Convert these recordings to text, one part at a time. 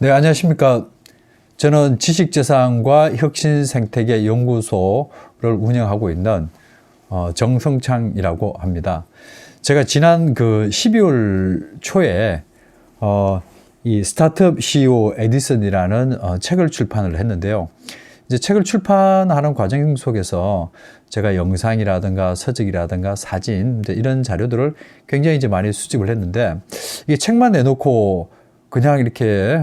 네, 안녕하십니까. 저는 지식재산과 혁신생태계 연구소를 운영하고 있는 정성창이라고 합니다. 제가 지난 12월 초에 이 스타트업 CEO 에디슨이라는 책을 출판을 했는데요. 이제 책을 출판하는 과정 속에서 제가 영상이라든가 서적이라든가 사진 이런 자료들을 굉장히 이제 많이 수집을 했는데, 이게 책만 내놓고 그냥 이렇게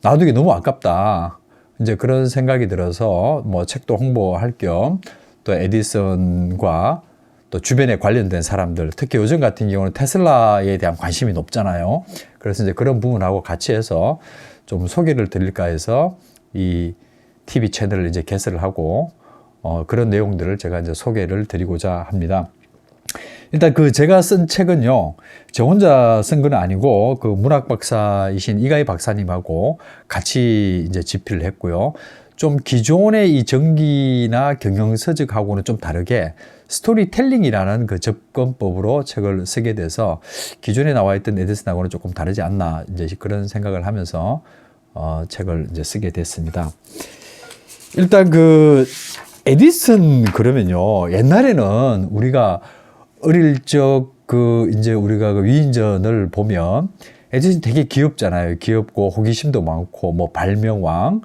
놔두기 너무 아깝다, 이제 그런 생각이 들어서 뭐 책도 홍보할 겸 또 에디슨과 또 주변에 관련된 사람들, 특히 요즘 같은 경우는 테슬라에 대한 관심이 높잖아요. 그래서 이제 그런 부분하고 같이 해서 좀 소개를 드릴까 해서 이 TV 채널을 이제 개설을 하고 그런 내용들을 제가 이제 소개를 드리고자 합니다. 일단 제가 쓴 책은요, 저 혼자 쓴 건 아니고 문학 박사이신 이가희 박사님하고 같이 이제 집필을 했고요. 좀 기존의 이 전기나 경영 서적하고는 좀 다르게 스토리텔링이라는 접근법으로 책을 쓰게 돼서 기존에 나와 있던 에디슨하고는 조금 다르지 않나, 이제 그런 생각을 하면서 책을 이제 쓰게 됐습니다. 일단 에디슨 그러면요, 옛날에는 우리가 어릴 적 이제 우리가 위인전을 보면 에디슨 되게 귀엽잖아요. 귀엽고 호기심도 많고 뭐 발명왕,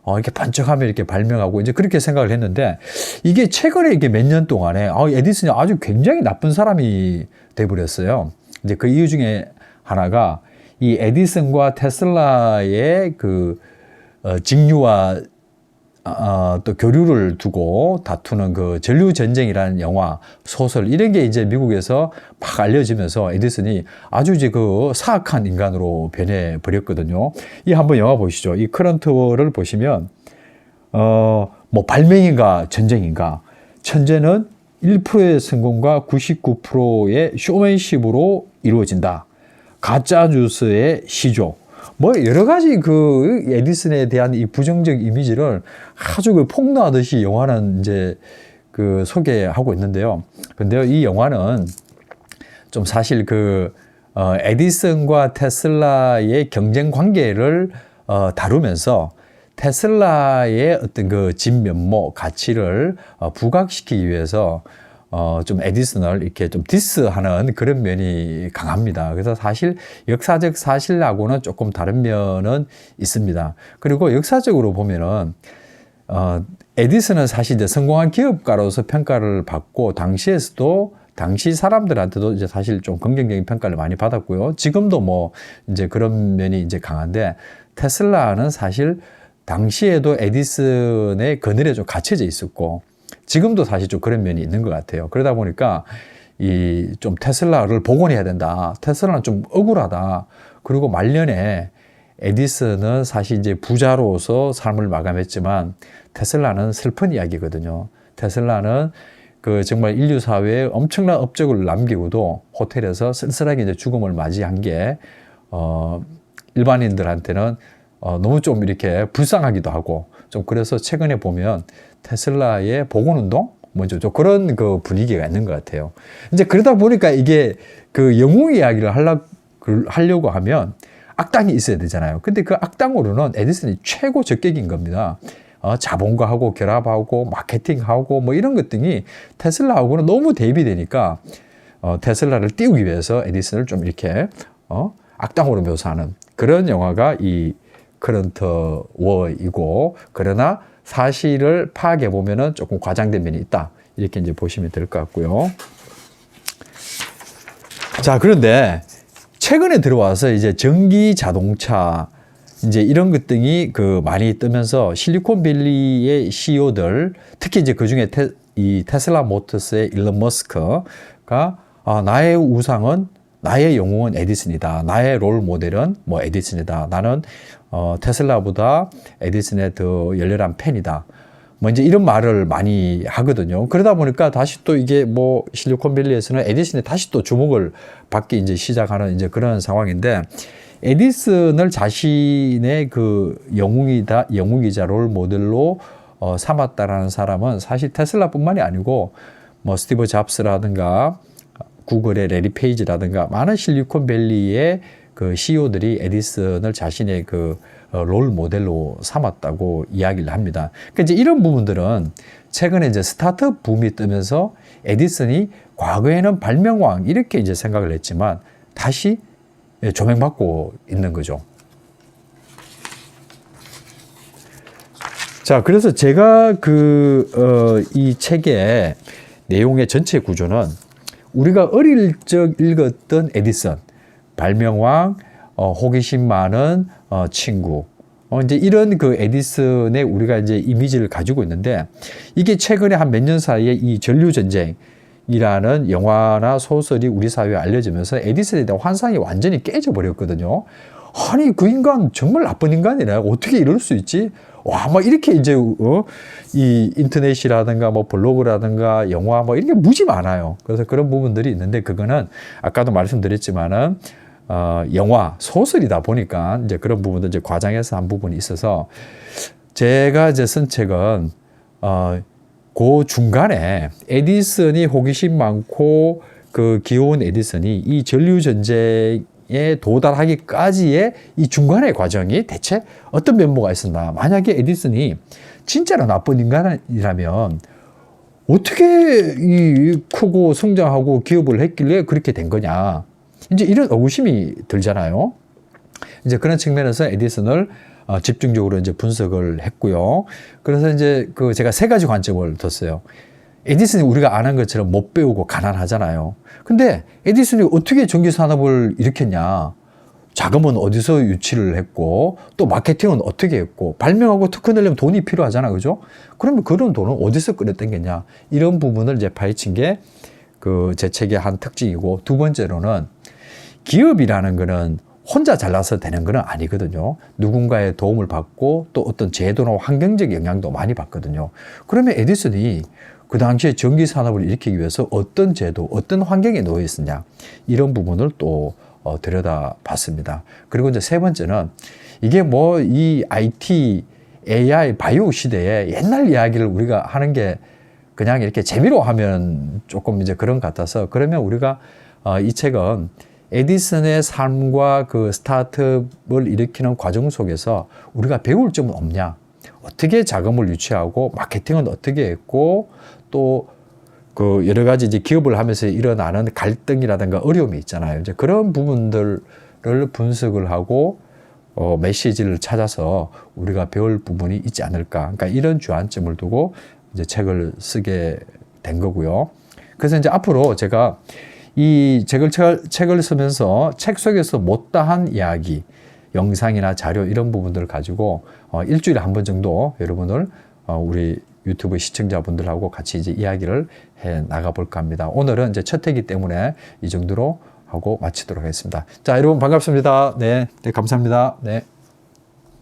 이렇게 번쩍하면 이렇게 발명하고 이제 그렇게 생각을 했는데, 이게 최근에 이게 몇 년 동안에 에디슨이 아주 굉장히 나쁜 사람이 돼버렸어요. 이제 그 이유 중에 하나가 이 에디슨과 테슬라의 직류와 또 교류를 두고 다투는 전류전쟁이라는 영화, 소설, 이런 게 이제 미국에서 막 알려지면서 에디슨이 아주 이제 사악한 인간으로 변해 버렸거든요. 이 한번 영화 보시죠. 이 커런트를 보시면, 뭐 발명인가 전쟁인가, 천재는 1%의 성공과 99%의 쇼맨십으로 이루어진다. 가짜 뉴스의 시조. 뭐 여러 가지 에디슨에 대한 이 부정적 이미지를 아주 폭로하듯이 영화는 이제 소개하고 있는데요. 근데요, 이 영화는 좀 사실 에디슨과 테슬라의 경쟁 관계를 다루면서 테슬라의 어떤 진면모 가치를 부각시키기 위해서 좀 에디슨을 이렇게 좀 디스하는 그런 면이 강합니다. 그래서 사실 역사적 사실하고는 조금 다른 면은 있습니다. 그리고 역사적으로 보면은 에디슨은 사실 이제 성공한 기업가로서 평가를 받고, 당시에서도 당시 사람들한테도 이제 사실 좀 긍정적인 평가를 많이 받았고요. 지금도 뭐 이제 그런 면이 이제 강한데, 테슬라는 사실 당시에도 에디슨의 그늘에 좀 갇혀져 있었고, 지금도 사실 좀 그런 면이 있는 것 같아요. 그러다 보니까 좀 테슬라를 복원해야 된다. 테슬라는 좀 억울하다. 그리고 말년에 에디슨은 사실 이제 부자로서 삶을 마감했지만 테슬라는 슬픈 이야기거든요. 테슬라는 정말 인류 사회에 엄청난 업적을 남기고도 호텔에서 쓸쓸하게 이제 죽음을 맞이한 게 일반인들한테는 너무 좀 이렇게 불쌍하기도 하고, 좀 그래서 최근에 보면 테슬라의 복원운동? 먼저 좀 그런 분위기가 있는 것 같아요. 이제 그러다 보니까 이게 영웅 이야기를 하려고 하면 악당이 있어야 되잖아요. 근데 그 악당으로는 에디슨이 최고 적격인 겁니다. 자본가하고 결합하고 마케팅하고 뭐 이런 것들이 테슬라하고는 너무 대비되니까 테슬라를 띄우기 위해서 에디슨을 좀 이렇게 악당으로 묘사하는 그런 영화가 이 커런트 워이고, 그러나 사실을 파악해 보면은 조금 과장된 면이 있다, 이렇게 이제 보시면 될 것 같고요. 자, 그런데 최근에 들어와서 이제 전기 자동차 이제 이런 것들이 많이 뜨면서 실리콘밸리의 CEO들, 특히 이제 그 중에 이 테슬라 모터스의 일론 머스크가 나의 우상은, 나의 영웅은 에디슨이다. 나의 롤 모델은 뭐 에디슨이다. 나는 테슬라보다 에디슨의 더 열렬한 팬이다. 뭐 이제 이런 말을 많이 하거든요. 그러다 보니까 다시 또 이게 뭐 실리콘밸리에서는 에디슨이 다시 또 주목을 받기 이제 시작하는 이제 그런 상황인데, 에디슨을 자신의 영웅이자 롤 모델로 삼았다라는 사람은 사실 테슬라뿐만이 아니고 뭐 스티브 잡스라든가 구글의 레리 페이지라든가 많은 실리콘밸리의 그 CEO들이 에디슨을 자신의 그 롤 모델로 삼았다고 이야기를 합니다. 그러니까 이제 이런 부분들은 최근에 이제 스타트업 붐이 뜨면서 에디슨이 과거에는 발명왕 이렇게 이제 생각을 했지만 다시 조명받고 있는 거죠. 자, 그래서 제가 이 책의 내용의 전체 구조는 우리가 어릴 적 읽었던 에디슨, 발명왕, 호기심 많은 친구, 이제 이런 그 에디슨의 우리가 이제 이미지를 가지고 있는데 이게 최근에 한 몇 년 사이에 이 전류전쟁이라는 영화나 소설이 우리 사회에 알려지면서 에디슨에 대한 환상이 완전히 깨져버렸거든요. 아니, 그 인간 정말 나쁜 인간이네. 어떻게 이럴 수 있지? 와, 막 이렇게 이제, 이 인터넷이라든가 뭐 블로그라든가 영화 뭐 이런 게 무지 많아요. 그래서 그런 부분들이 있는데 그거는 아까도 말씀드렸지만은, 영화, 소설이다 보니까 이제 그런 부분도 이제 과장해서 한 부분이 있어서 제가 이제 쓴 책은, 그 중간에 에디슨이 호기심 많고 그 귀여운 에디슨이 이 전류전쟁 에 도달하기까지의 이 중간의 과정이 대체 어떤 면모가 있었나. 만약에 에디슨이 진짜로 나쁜 인간이라면 어떻게 이 크고 성장하고 기업을 했길래 그렇게 된 거냐. 이제 이런 의구심이 들잖아요. 이제 그런 측면에서 에디슨을 집중적으로 이제 분석을 했고요. 그래서 이제 제가 세 가지 관점을 뒀어요. 에디슨이 우리가 아는 것처럼 못 배우고 가난하잖아요. 근데 에디슨이 어떻게 전기 산업을 일으켰냐? 자금은 어디서 유치를 했고, 또 마케팅은 어떻게 했고, 발명하고 특허 내려면 돈이 필요하잖아, 그죠? 그러면 그런 돈은 어디서 끌어당겼냐? 이런 부분을 이제 파헤친 게 제 책의 한 특징이고, 두 번째로는 기업이라는 거는 혼자 잘나서 되는 건 아니거든요. 누군가의 도움을 받고 또 어떤 제도나 환경적 영향도 많이 받거든요. 그러면 에디슨이 그 당시에 전기 산업을 일으키기 위해서 어떤 제도, 어떤 환경에 놓여 있었냐, 이런 부분을 또 들여다 봤습니다. 그리고 이제 세 번째는 이게 뭐 이 IT, AI, 바이오 시대에 옛날 이야기를 우리가 하는 게 그냥 이렇게 재미로 하면 조금 이제 그런 것 같아서, 그러면 우리가 이 책은 에디슨의 삶과 그 스타트업을 일으키는 과정 속에서 우리가 배울 점은 없냐? 어떻게 자금을 유치하고 마케팅은 어떻게 했고 또 그 여러 가지 이제 기업을 하면서 일어나는 갈등이라든가 어려움이 있잖아요. 이제 그런 부분들을 분석을 하고 메시지를 찾아서 우리가 배울 부분이 있지 않을까. 그러니까 이런 주안점을 두고 이제 책을 쓰게 된 거고요. 그래서 이제 앞으로 제가 이 책을 쓰면서 책 속에서 못다한 이야기, 영상이나 자료 이런 부분들을 가지고 일주일에 한 번 정도 여러분을 우리 유튜브 시청자분들하고 같이 이제 이야기를 해 나가 볼까 합니다. 오늘은 이제 첫 회이기 때문에 이 정도로 하고 마치도록 하겠습니다. 자, 여러분 반갑습니다. 네, 감사합니다. 네.